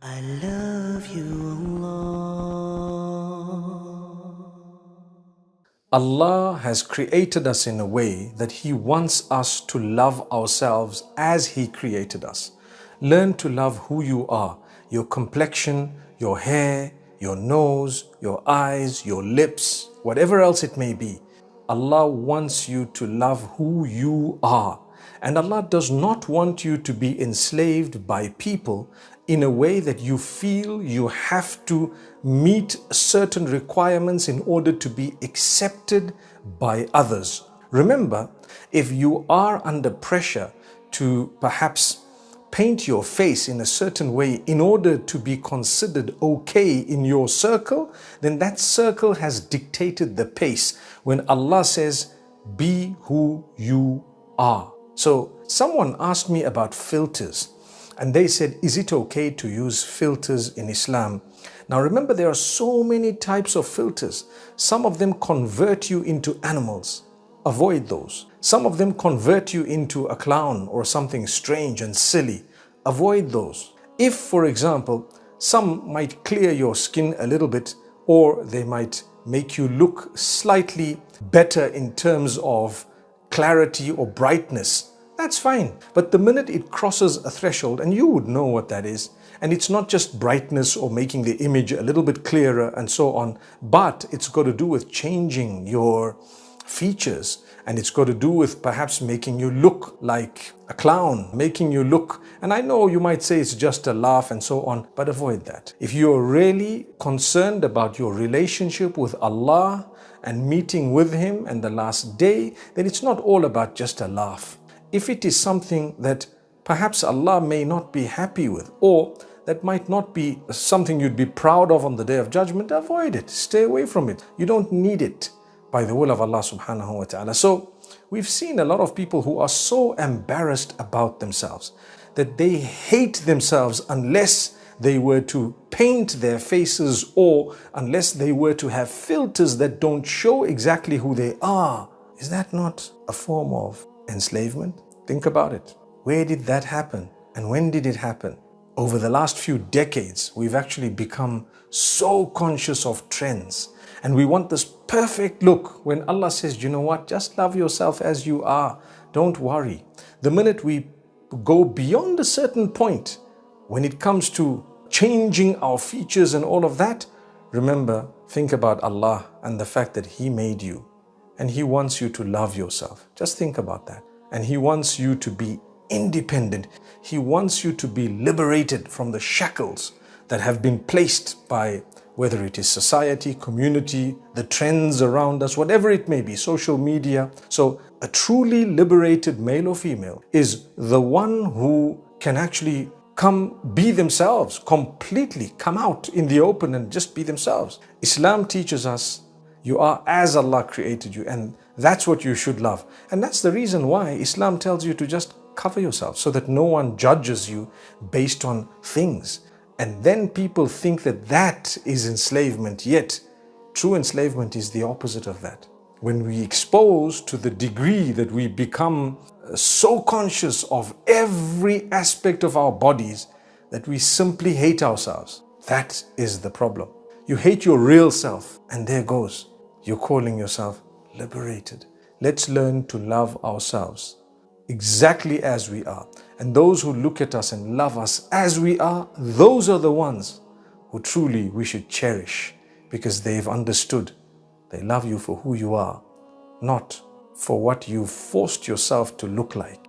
I love you, Allah. Allah has created us in a way that He wants us to love ourselves as He created us. Learn to love who you are, your complexion, your hair, your nose, your eyes, your lips, whatever else it may be. Allah wants you to love who you are. And Allah does not want you to be enslaved by people in a way that you feel you have to meet certain requirements in order to be accepted by others. Remember, if you are under pressure to perhaps paint your face in a certain way in order to be considered okay in your circle, then that circle has dictated the pace when Allah says, be who you are. So someone asked me about filters and they said, is it okay to use filters in Islam? Now remember, there are so many types of filters. Some of them convert you into animals. Avoid those. Some of them convert you into a clown or something strange and silly. Avoid those. If, for example, some might clear your skin a little bit, or they might make you look slightly better in terms of clarity or brightness, that's fine. But the minute it crosses a threshold, and you would know what that is, and it's not just brightness or making the image a little bit clearer and so on, but it's got to do with changing your features, and it's got to do with perhaps making you look like a clown, making you look, and I know you might say it's just a laugh and so on, but avoid that. If you're really concerned about your relationship with Allah and meeting with Him and the last day, then it's not all about just a laugh. If it is something that perhaps Allah may not be happy with, or that might not be something you'd be proud of on the Day of Judgment, avoid it. Stay away from it. You don't need it by the will of Allah subhanahu wa ta'ala. So we've seen a lot of people who are so embarrassed about themselves that they hate themselves unless they were to paint their faces or unless they were to have filters that don't show exactly who they are. Is that not a form of enslavement? Think about it. Where did that happen? And when did it happen? Over the last few decades, we've actually become so conscious of trends. And we want this perfect look when Allah says, you know what, just love yourself as you are. Don't worry. The minute we go beyond a certain point, when it comes to changing our features and all of that, remember, think about Allah and the fact that He made you. And He wants you to love yourself. Just think about that. And He wants you to be independent. He wants you to be liberated from the shackles that have been placed by whether it is society, community, the trends around us, whatever it may be, social media. So a truly liberated male or female is the one who can actually be themselves, completely come out in the open and just be themselves. Islam teaches us you are as Allah created you, and that's what you should love. And that's the reason why Islam tells you to just cover yourself so that no one judges you based on things. And then people think that that is enslavement, yet true enslavement is the opposite of that. When we expose to the degree that we become so conscious of every aspect of our bodies that we simply hate ourselves, that is the problem. You hate your real self, and there goes. You're calling yourself liberated. Let's learn to love ourselves exactly as we are. And those who look at us and love us as we are, those are the ones who truly we should cherish, because they've understood. They love you for who you are, not for what you've forced yourself to look like.